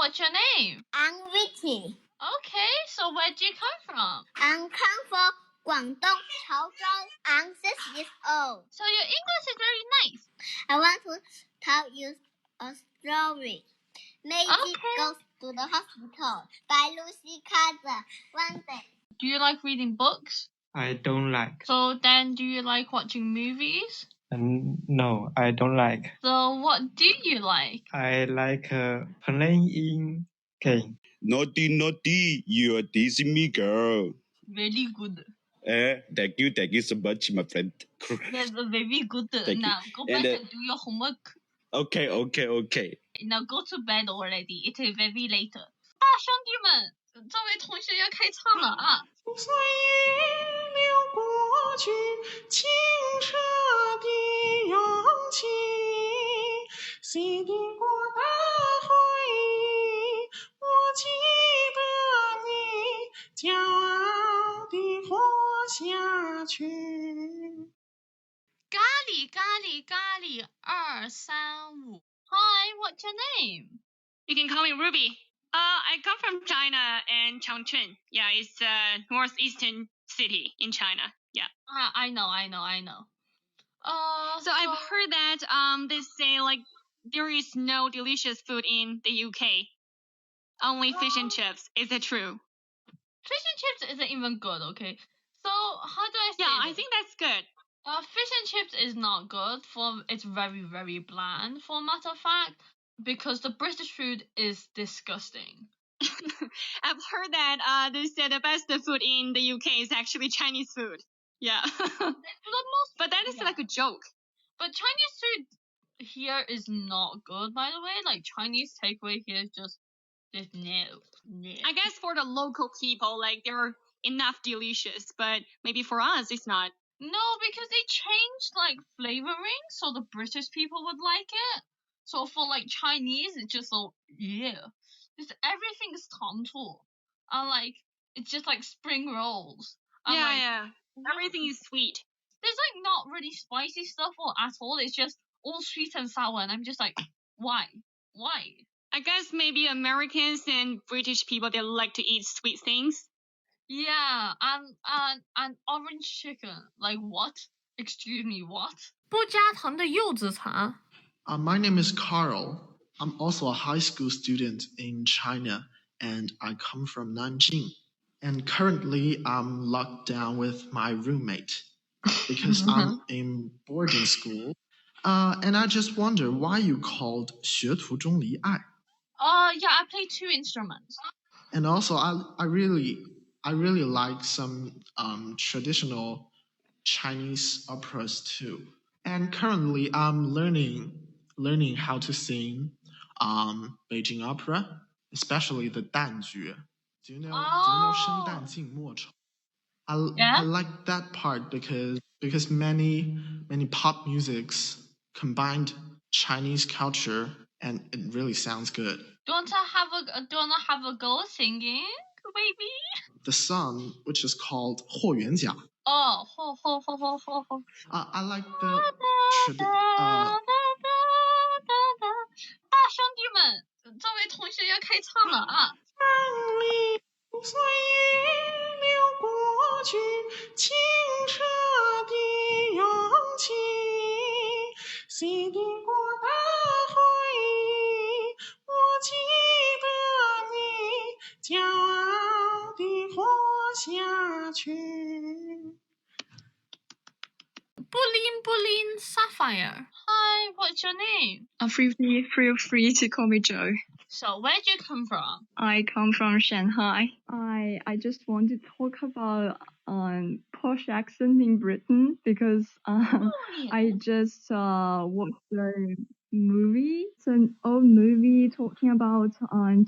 what's your name? I'm Vicky. Okay, so where do you come from? I come from Guangdong, Chaozhou. I'm 6 years old. So your English is very nice. I want to tell you a story. Meiji goes to the hospital by Lucy Carter one day. Do you like reading books? I don't like. So then do you like watching movies? No, I don't like. So what do you like? I like playing game. Naughty, you are teasing me, girl. Very good. Thank you so much, my friend. That's very good. Now go back and do your homework. Okay. Now go to bed already. It is very late. 大兄弟们，这位同学要开唱了啊！岁月流过去，清澈的勇气，洗涤过的回忆，我记得你，骄傲地活下去。咖喱2、3、5。Hi, what's your name? You can call me Ruby. I come from China and Changchun. Yeah, it's a northeastern city in China. Yeah. I know. So I've heard that they say like there is no delicious food in the UK. Only fish and chips. Is it true? Fish and chips isn't even good, okay? So how do I say Yeah, this? I think that's good. Fish and chips is not good. It's very, very bland, for a matter of fact, because the British food is disgusting. I've heard that they said the best food in the UK is actually Chinese food. Yeah. But that is like a joke. But Chinese food here is not good, by the way. Like Chinese takeaway here is just no. I guess for the local people, like they're enough delicious, but maybe for us it's not. No, because they changed like flavoring so the British people would like it. So for like Chinese, it's just so just everything is 糖醋. And like it's just like spring rolls. And, Yeah. Everything is sweet. There's like not really spicy stuff or at all. It's just all sweet and sour, and I'm just like, why? I guess maybe Americans and British people, they like to eat sweet things. Yeah, and orange chicken. Like what? Excuse me, what? 不加糖的柚子茶. My name is Carl. I'm also a high school student in China, and I come from Nanjing. And currently, I'm locked down with my roommate because I'm in boarding school. And I just wonder why you called 学徒中离爱. Yeah, I play 2 instruments. And also, I really like some traditional Chinese operas too. And currently, I'm learning how to sing Beijing opera, especially the 旦角. Do you know 生旦净末丑? I like that part because many pop musics combined Chinese culture, and it really sounds good. Do you want to have a go singing, baby? The song, which is called 霍元甲. Oh, I like the 大兄弟们，这位同学要开唱了啊！岁月流过去，清澈的勇气，洗涤过的回忆，我记得你，骄傲地活下去。Bilibili Sapphire. Hi, what's your name? Feel free to call me Joe. So where do you come from? I come from Shanghai. I just want to talk about posh accent in Britain because I just watched the movie. It's an old movie talking about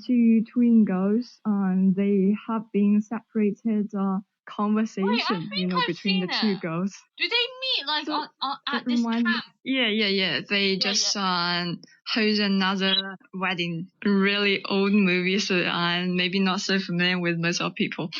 2 twin girls. They have been separated. Conversation, between the 2 girls. Do they meet like at this camp? Yeah. They just hold another wedding. Really old movie, so maybe not so familiar with most of people.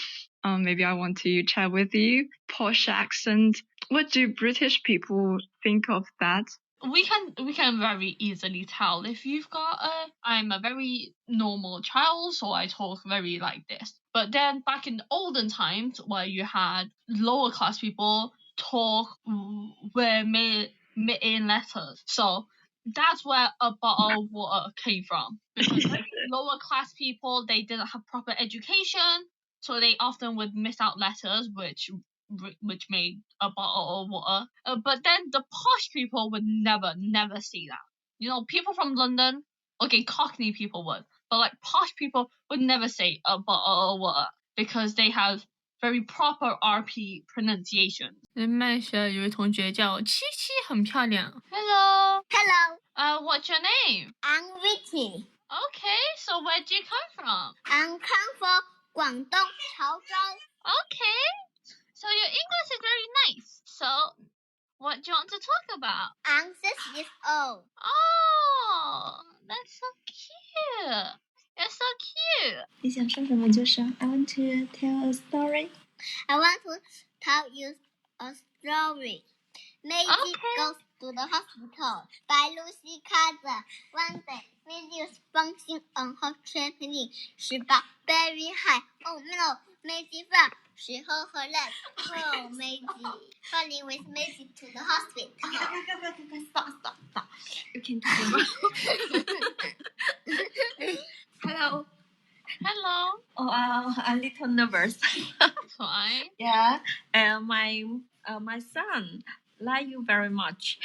Maybe I want to chat with you. Posh accent. What do British people think of that? we can very easily tell if you've got I'm a very normal child, so I talk very like this. But then back in the olden times where you had lower class people talk with in letters, so that's where a bottle of water came from. Because lower class people, they didn't have proper education, so they often would miss out letters, which made a bottle of water. But then the posh people would never see that. You know, people from London, okay, Cockney people would, but like posh people would never say a bottle of water because they have very proper RP pronunciation. 人们学有位同学叫七七，很漂亮。Hello. Hello. What's your name? I'm Vicky. Okay, so where'd you come from? I come from Guangdong, Chaozhou. Okay, so your English is very nice. So, what do you want to talk about? I'm 6 years old. Oh, that's so cute. You're so cute. 你想说什么就说。I want to tell a story. I want to tell you a story. Meiji goes to the hospital. 白露西看着 One day, Meiji was bouncing on her trampoline. She got very high. Oh no, Meiji fell. She hurt her leg. Oh, Meiji. Falling with Meiji to the hospital. Stop. You can talk about. Hello. Oh, I'm a little nervous. Why? Yeah, and my son like you very much.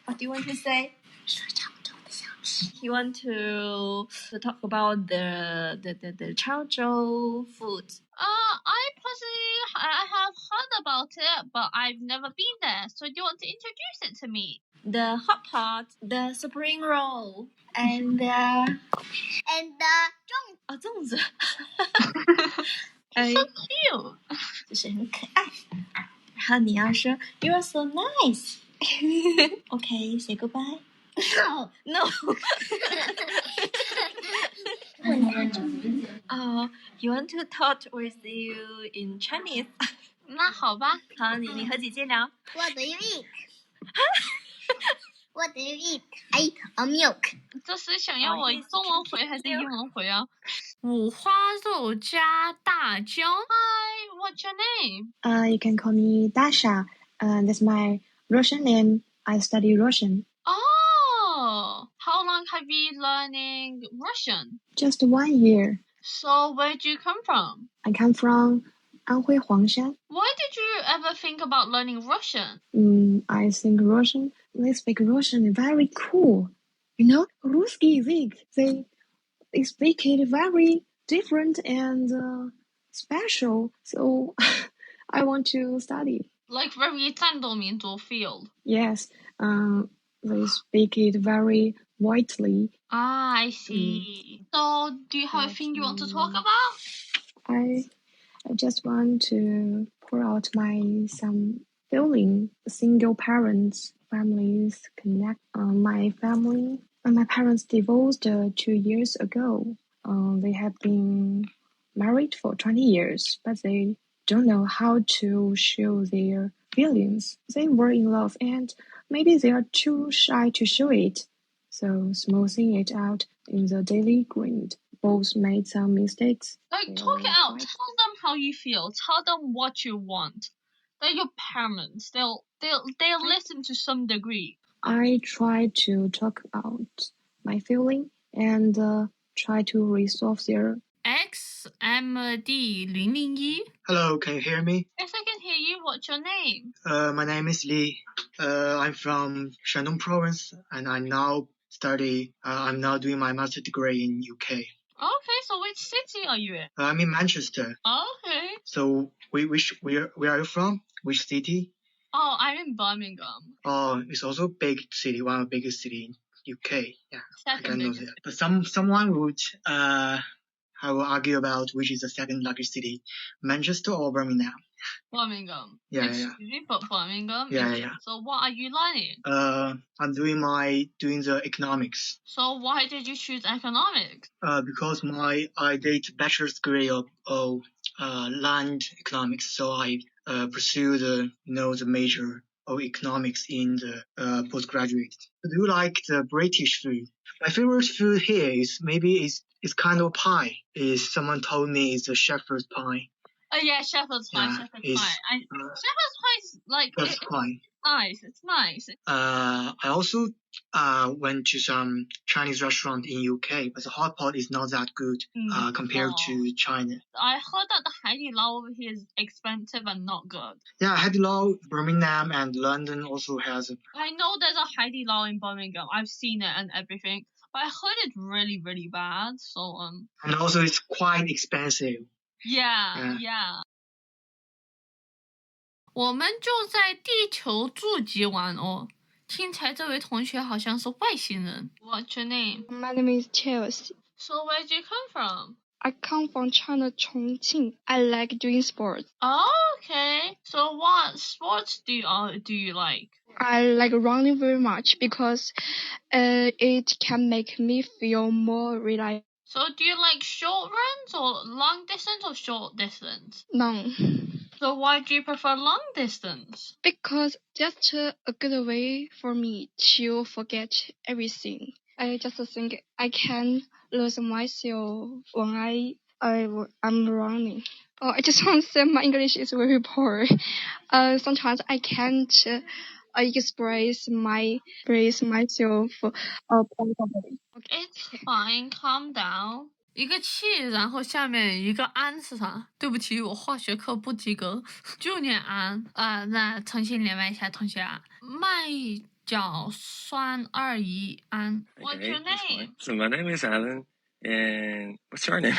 What do you want to say? You want to talk about the Chaozhou food? I personally have heard about it, but I've never been there. So do you want to introduce it to me? The hot pot, the spring roll, and the 粽子。So cute. 就是很可爱。然后你要说 You're so nice. Okay, say goodbye. No. You want to talk with you in Chinese? 那好吧。好，你和姐姐聊。What do you eat? What do you eat? I eat a milk. 这是想要我中文回还是英文回啊？五花肉加大椒。Hi, what's your name? You can call me Dasha. That's my Russian name. I study Russian. Oh, how long have you been learning Russian? Just 1 year. So where do you come from? I come from Anhui Huangshan. Why did you ever think about learning Russian? I think they speak Russian very cool. You know, Русский язык, they speak it very different and special. So I want to study. Like very 战斗民族 field. Yes, they speak it very widely. Ah, I see. So do you have a thing you want to talk about? I just want to pour out some feeling. Single parents, families connect. My family, my parents divorced 2 years ago. They have been married for 20 years, but they don't know how to show their feelings. They were in love and maybe they are too shy to show it. So smoothing it out in the daily grind. Both made some mistakes. Like, talk it out. Tell them how you feel. Tell them what you want. They're your parents. They'll listen to some degree. I try to talk about my feeling and try to resolve their. XMD001. Hello, can you hear me? Yes, I can hear you. What's your name? My name is Li. I'm from Shandong province, and I'm now doing my master degree in UK. Okay, so which city are you in? I'm in Manchester. Okay. So where are you from? Which city? Oh, I'm in Birmingham. Oh, it's also a big city, one of the biggest cities in UK. Yeah, Second I know biggest. that. But someone would I will argue about which is the second largest city, Manchester or Birmingham. Birmingham. Yeah. But Birmingham. Yeah. So what are you learning? I'm doing the economics. So why did you choose economics? Because I did bachelor's degree of land economics, so I pursue the major or economics in the postgraduate. Do you like the British food? My favorite food here is kind of pie. Someone told me it's a shepherd's pie. Oh yeah, shepherd's pie. Yeah, Shepherd's pie. Shepherd's pie is like nice. It's nice. I also went to some Chinese restaurant in UK, but the hot pot is not that good compared to China. I heard that the Haidilao over here is expensive and not good. Yeah, Haidilao, Birmingham and London also has. I know there's a Haidilao in Birmingham. I've seen it and everything, but I heard it's really, really bad. So And also it's quite expensive. Yeah. 我们就在地球住几晚哦。听起来这位同学好像是外星人。What's your name? My name is Chelsea. So where do you come from? I come from China, Chongqing. I like doing sports. Oh, okay. So what sports do you like? I like running very much because it can make me feel more relaxed. So do you like short runs or long distance or short distance? Long. So why do you prefer long distance? Because that's a good way for me to forget everything. I just think I can lose myself when I'm running. Oh, I just want to say my English is very poor. Sometimes I can't express myself properly. It's fine, calm down. 一个气，然后下面一个安是啥？对不起，我化学课不及格，就念安啊。那重新连麦一下，同学啊，麦角酸二乙胺。What's your name? So my name is Alan, and what's your name?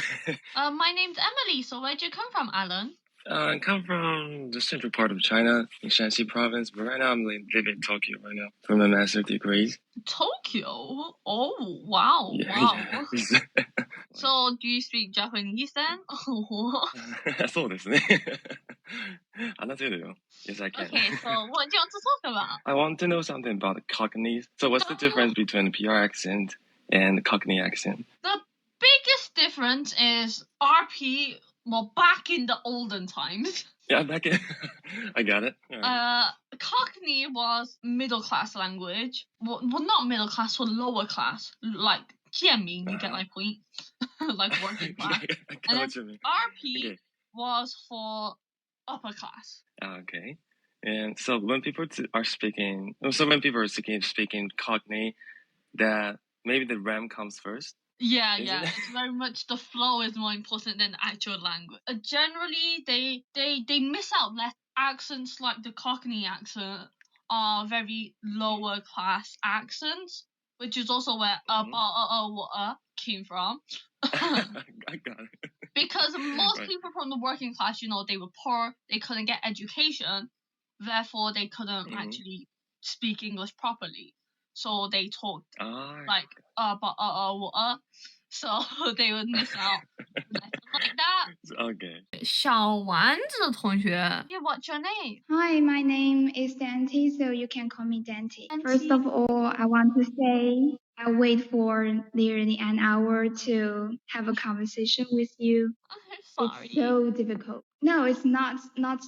My name's Emily. So where'd you come from, Alan? I come from the central part of China, in Shanxi province, but right now I'm living in Tokyo right now for my master's degrees. Tokyo? Oh, wow, wow. So do you speak Japanese then? そうですね。話せるよ。Yes, I can. Okay, so what do you want to talk about? I want to know something about the Cockney. So what's the difference between the PR accent and the Cockney accent? The biggest difference is RP, well, back in the olden times. Yeah, back in... I got it. Right. Cockney was middle class language. Well, not middle class, but lower class. Like, 贱民, you get my point? Like working class. I got what you mean. RP was for upper class. Okay. And so when people are speaking Cockney, that maybe the RAM comes first? Yeah. It's very much the flow is more important than the actual language. Generally, they miss out less accents like the Cockney accent are very lower class accents, which is also where came from. I got it. Because most people from the working class, they were poor, they couldn't get education, therefore they couldn't actually speak English properly. So they talked like so they would miss out like that. Okay. 小丸子同学 Yeah, what's your name? Hi, my name is Dante, so you can call me Dante. First of all, I want to say I wait for nearly an hour to have a conversation with you. I'm sorry. It's so difficult. No, it's not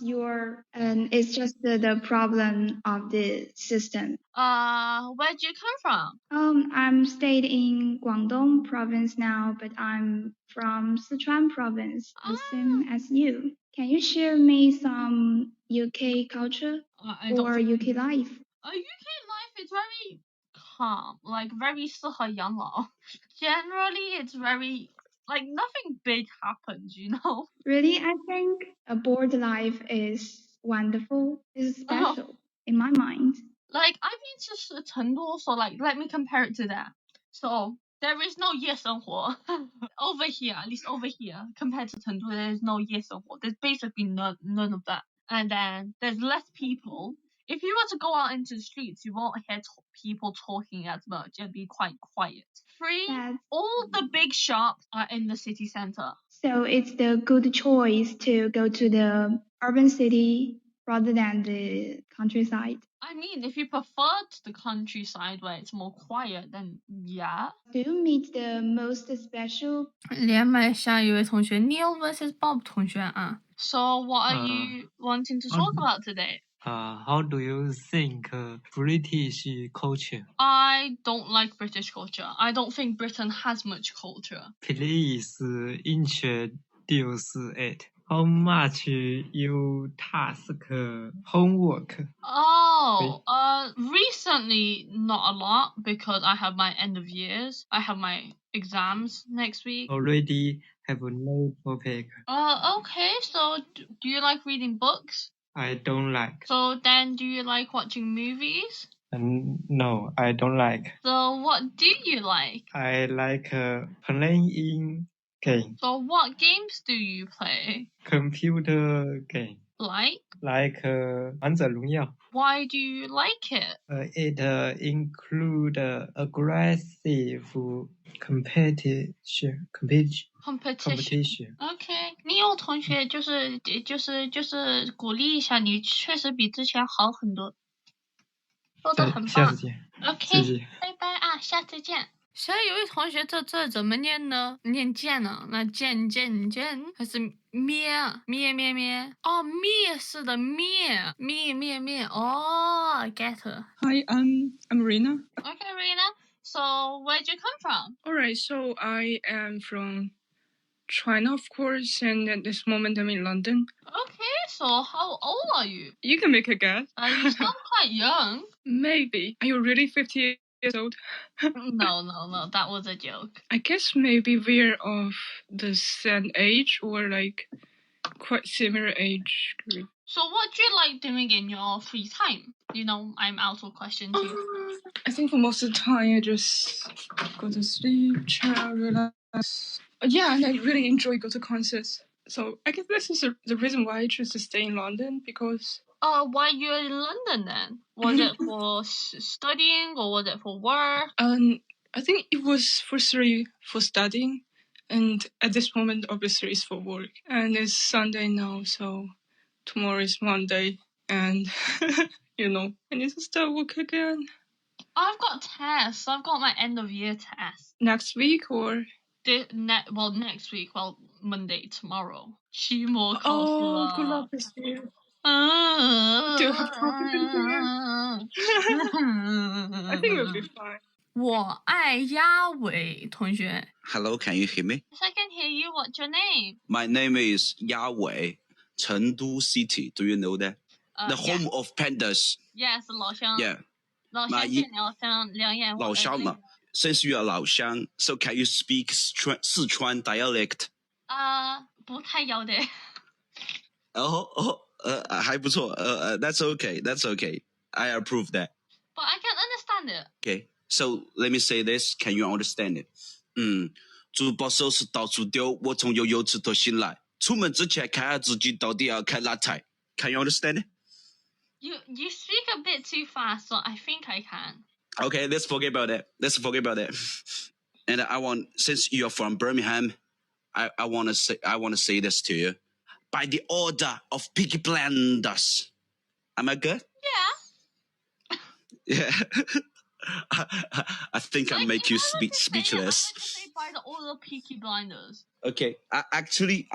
your, it's just the problem of the system. Where'd you come from? I'm stayed in Guangdong province now, but I'm from Sichuan province, the same as you. Can you share me some UK culture or UK life? UK life is very calm, like very 适合养老. Generally, it's very, like nothing big happens, Really, I think a bored life is wonderful, is special in my mind. Like, I've been to Chengdu, so like, let me compare it to that. So, there is no 夜生活. Over here, at least over here, compared to Chengdu, there is no 夜生活. There's basically none of that. And then, there's less people. If you were to go out into the streets, you won't hear people talking as much. It'll be quite quiet. Free. All the big shops are in the city center. So it's the good choice to go to the urban city rather than the countryside. I mean, if you prefer the countryside where it's more quiet, then yeah. Do you meet the most special? 连麦下一位同学 Neil versus Bob 同学啊。So what are you wanting to talk about today? How do you think British culture? I don't like British culture. I don't think Britain has much culture. Please introduce it. How much you task homework? Recently not a lot because I have my end of years. I have my exams next week. Already have no topic. Okay, so do you like reading books? I don't like. So then do you like watching movies? No, I don't like. So what do you like? I like playing game. So what games do you play? Computer game. Like? Like 王者荣耀. Why do you like it? It include aggressive competition. Okay. 你有同学就是鼓励一下你，确实比之前好很多，说得很棒。下次见。OK， 拜拜啊，下次见。现在有位同学这怎么念呢？念剑呢？那剑还是咩？哦，灭是的灭。哦 I get her. Hi, I'm Rina. Okay, Rina. So where'd you come from? Alright, so I am from China, of course, and at this moment I'm in London. Okay, so how old are you? You can make a guess. You sound quite young. Maybe. Are you really 50 years old? No, that was a joke. I guess maybe we're of the same age or like quite similar age group. So what do you like doing in your free time? You know, I'm out of questions here. I think for most of the time I just go to sleep, chill, relax. Yeah, and I really enjoy go to concerts. So I guess this is the reason why I choose to stay in London, because... Why you're in London then? Was it for studying or was it for work? I think it was for studying, and at this moment obviously it's for work. And it's Sunday now, so tomorrow is Monday, and you know, I need to start work again. I've got tests. I've got my end of year test. Next week or? Next week. Well, Monday, tomorrow. 期末考试 Oh, good luck this year. Do you have confidence again? I think we'll be fine. 我爱鸭尾同学。 Hello, can you hear me? Yes, I can hear you. What's your name? My name is Yawei, Chengdu City. Do you know that? The home of pandas. Yes, 老乡。Yeah. 老乡见老乡，两眼。老乡嘛。Since you are 老乡, so can you speak Sichuan dialect? 不太要得。还不错。That's okay. That's okay. I approve that. But I can't understand it. Okay. So let me say this. Can you understand it? 珠宝首饰到处丢，我从幼稚到醒来。出门之前看下自己到底要开哪台。Can you understand it? You speak a bit too fast, so I think I can. Okay, let's forget about that. And since you're from Birmingham, I want to say this to you. By the order of Peaky Blinders. Am I good? Yeah. Yeah. I think I make you speechless. I say by the order of Peaky Blinders. Okay. Actually,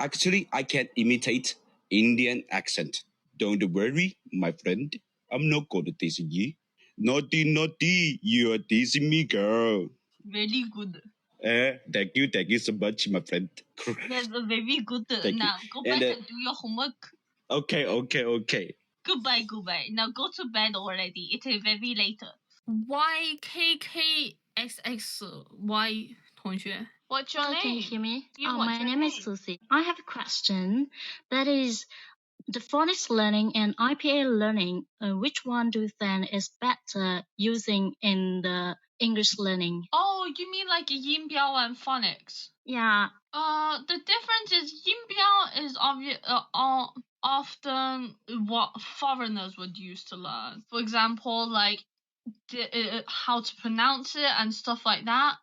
I can imitate Indian accent. Don't worry, my friend. I'm not going to tease you. Naughty, you are teasing me, girl. Very good. Thank you so much, my friend. That's very good. Now, go back and do your homework. Okay. Goodbye. Now go to bed already. It is very late. YKKXXY 同学 What's your name? Can you hear me? What's my your name is Susie. I have a question. That is, the phonics learning and IPA learning, which one do you think is better using in the English learning? Oh, you mean like yin biao and phonics? Yeah. The difference is yin biao is often what foreigners would use to learn. For example, like how to pronounce it and stuff like that.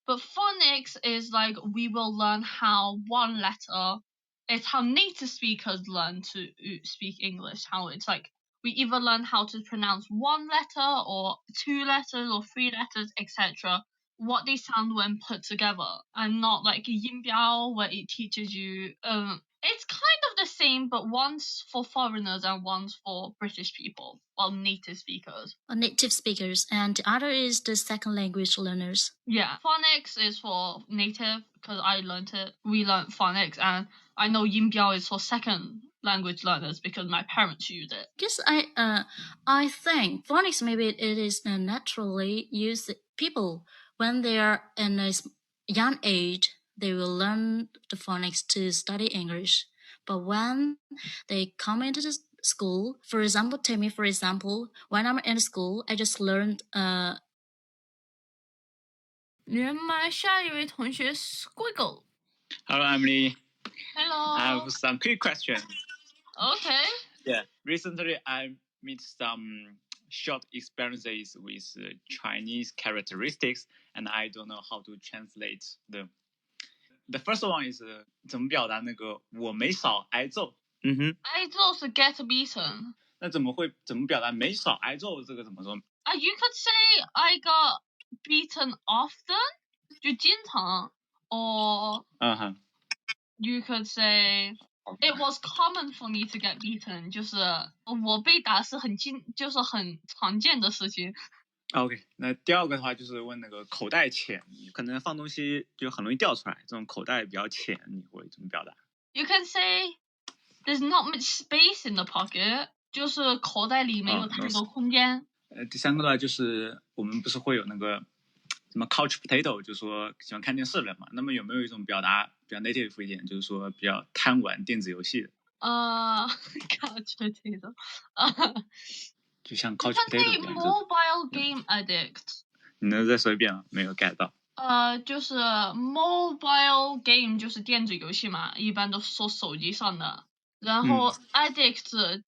But phonics is like we will learn how one letter. It's how native speakers learn to speak English. How it's like we either learn how to pronounce one letter or two letters or three letters, etc. What they sound when put together, and not like yin biao where it teaches you. It's kind of the same, but one's for foreigners and one's for British people, well, native speakers. Native speakers, and the other is the second language learners. Yeah, phonics is for native because I learned it. We learned phonics, and I know Yinbiao is for second language learners because my parents use it. Because I think phonics maybe it is naturally used people when they are in a young age. They will learn the phonics to study English. But when they come into the school, for example, take me for example, when I'm in school, I just learned 连麦下一位同学 Squiggle. Hello, Emily. Hello. I have some quick questions. Okay. Yeah, recently I made some short experiences with Chinese characteristics, and I don't know how to translate them. The first one is 怎么表达那个我没少挨揍。挨揍是 get beaten. 那怎么表达没少挨揍这个怎么说？ You could say I got beaten often, 就经常 or you could say it was common for me to get beaten. 就是我被打是很常见的事情。OK， 那第二个的话就是问那个口袋浅，可能放东西就很容易掉出来，这种口袋比较浅，你会怎么表达？ You can say there's not much space in the pocket， 就是口袋里没有太多空间。第三个的话就是我们不是会有那个什么 couch potato， 就是说喜欢看电视的人嘛，那么有没有一种表达比较 native 一点，就是说比较贪玩电子游戏的？couch potato， 就像 couch potato 一样。mobile game addict。你能再说一遍吗？没有 get 到。就是 mobile game 就是电子游戏嘛，一般都是说手机上的。然后 addict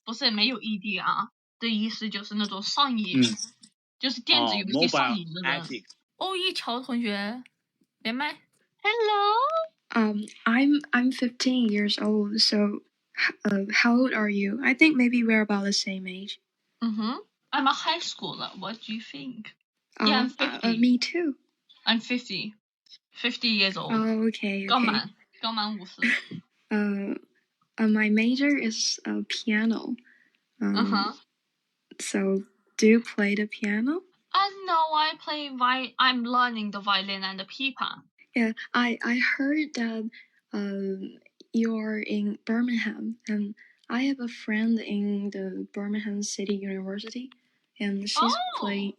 不是没有 ed 啊的意思，就是那种上瘾，就是电子游戏上瘾的人。欧一桥同学，连麦。Hello. I'm 15 years old. So, how old are you? I think maybe we're about the same age. I'm a high schooler. What do you think? Yeah, I'm 50. Me too. I'm 50. 50 years old. Oh, okay. 刚满50. My major is piano. So, do you play the piano? No, I'm learning the violin and the pipa. Yeah, I heard that you're in Birmingham, and I have a friend in the Birmingham City University, and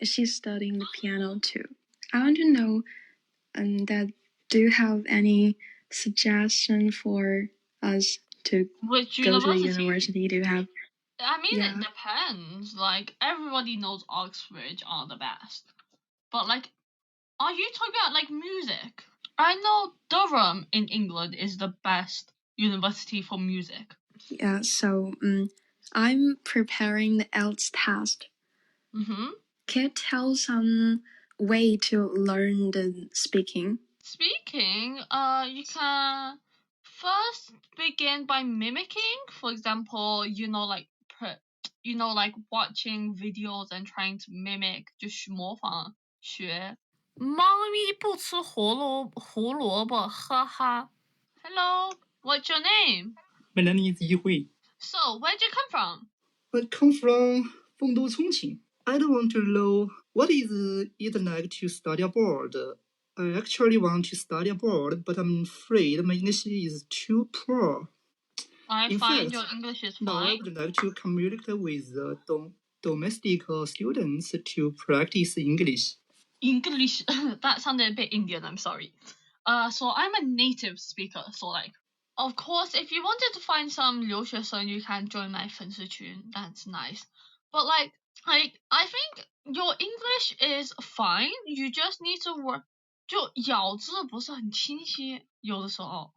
she's studying the piano too. I want to know that do you have any suggestion for us to go to the university? Do you have? I mean, it depends. Like, everybody knows Oxford are the best. But, like, are you talking about, like, music? I know Durham in England is the best university for music. Yeah, so I'm preparing the IELTS test. Can you tell some way to learn the speaking? Speaking, you can first begin by mimicking. For example, like watching videos and trying to mimic, 就是模仿学。猫咪不吃胡萝卜，哈哈。Hello, what's your name? My name is Yihui. So, where'd you come from? I come from Fengdu, Chongqing. I don't want to know what is it like to study abroad. I actually want to study abroad, but I'm afraid my English is too poor. In fact, your English is fine. Now I would like to communicate with domestic students to practice English. English? That sounded a bit Indian, I'm sorry. So I'm a native speaker, so like, of course, if you wanted to find some 留学生, you can join my 粉丝群. That's nice. But like, I think your English is fine. You just need to work. 就咬字不是很清晰，有的时候。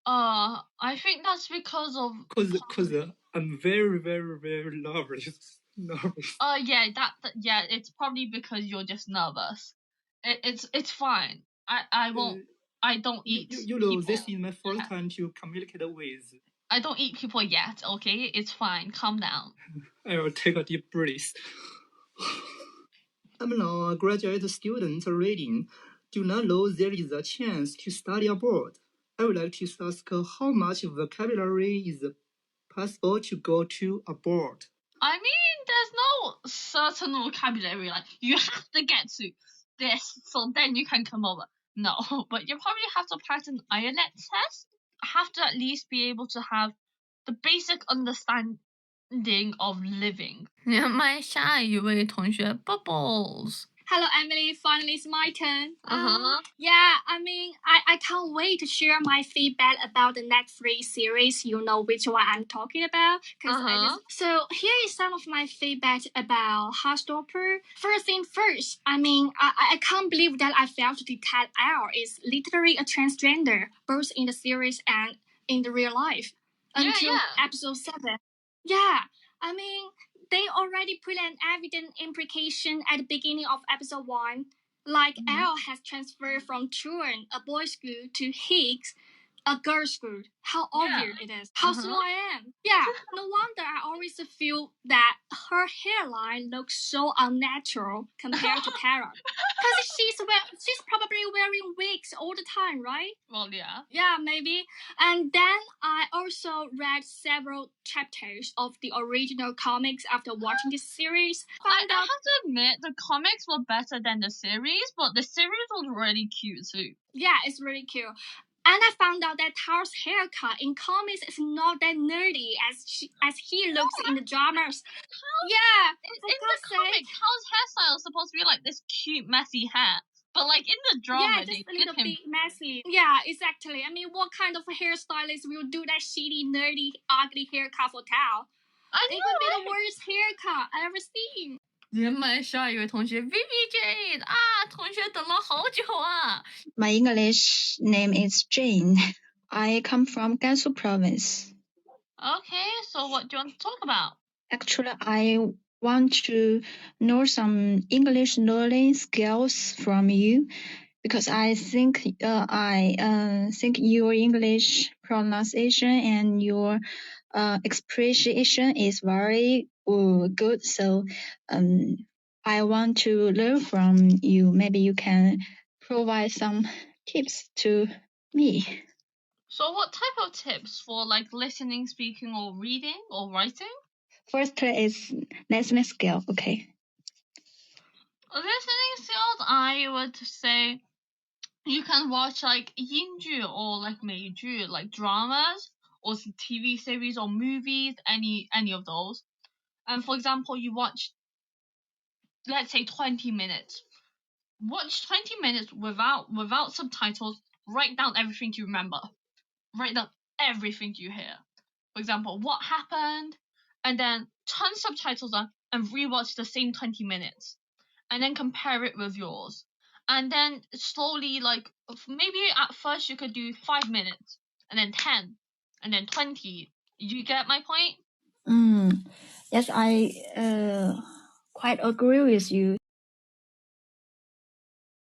I think that's because of. Cause I'm very, very, very nervous. Yeah, it's probably because you're just nervous. It's fine. I don't eat. You know, this is my first time to communicate with. I don't eat people yet. Okay, it's fine. Calm down. I will take a deep breath. I'm now a graduate student reading. Do not know there is a chance to study abroad. I would like to ask how much vocabulary is possible to go to abroad. I mean, there's no certain vocabulary, like, you have to get to this, so then you can come over. No, but you probably have to pass an IELTS test. Have to at least be able to have the basic understanding of living. 连麦下一位同学 Bubbles. Hello, Emily. Finally, it's my turn. Yeah, I mean, I can't wait to share my feedback about the Netflix series. You know which one I'm talking about. So here is some of my feedback about Heartstopper. First thing first, I mean, I can't believe that I failed to detect L is literally a transgender, both in the series and in the real life. Until episode 7. Yeah, I mean, they already put an evident implication at the beginning of episode 1. Like Elle has transferred from Truan, a boys' school, to Higgs, a girls' school. How obvious it is. How slow I am. Yeah, no wonder I always feel that her hairline looks so unnatural compared to Tara. Because she's probably wearing wigs all the time, right? Well, yeah. Yeah, maybe. And then I also read several chapters of the original comics after watching this series. I have to admit, the comics were better than the series, but the series was really cute too. Yeah, it's really cute. And I found out that Tao's haircut in comics is not that nerdy as he looks in the dramas. Yeah, in the comic, Tao's hairstyle is supposed to be like this cute, messy hair. But like in the drama, just a little bit messy. Yeah, exactly. I mean, what kind of hairstylist will do that shitty, nerdy, ugly haircut for Tao? It would be the worst haircut I ever seen. 连麦下一位同学 VVJ 啊，同学等了好久啊。My English name is Jane. I come from Gansu province. Okay, so what do you want to talk about? Actually, I want to know some English learning skills from you because I think your English pronunciation and your expression is very good. So I want to learn from you. Maybe you can provide some tips to me. So what type of tips for like listening, speaking, or reading or writing? First is listening skill. Okay. Listening skills, I would say you can watch like 英剧 or like 美剧, like dramas or TV series or movies, any of those. And for example, you watch, let's say 20 minutes. Watch 20 minutes without subtitles. Write down everything you remember. Write down everything you hear. For example, what happened, and then turn subtitles on and rewatch the same 20 minutes. And then compare it with yours. And then slowly, like, maybe at first you could do 5 minutes, and then 10, and then 20. You get my point? Yes, I quite agree with you.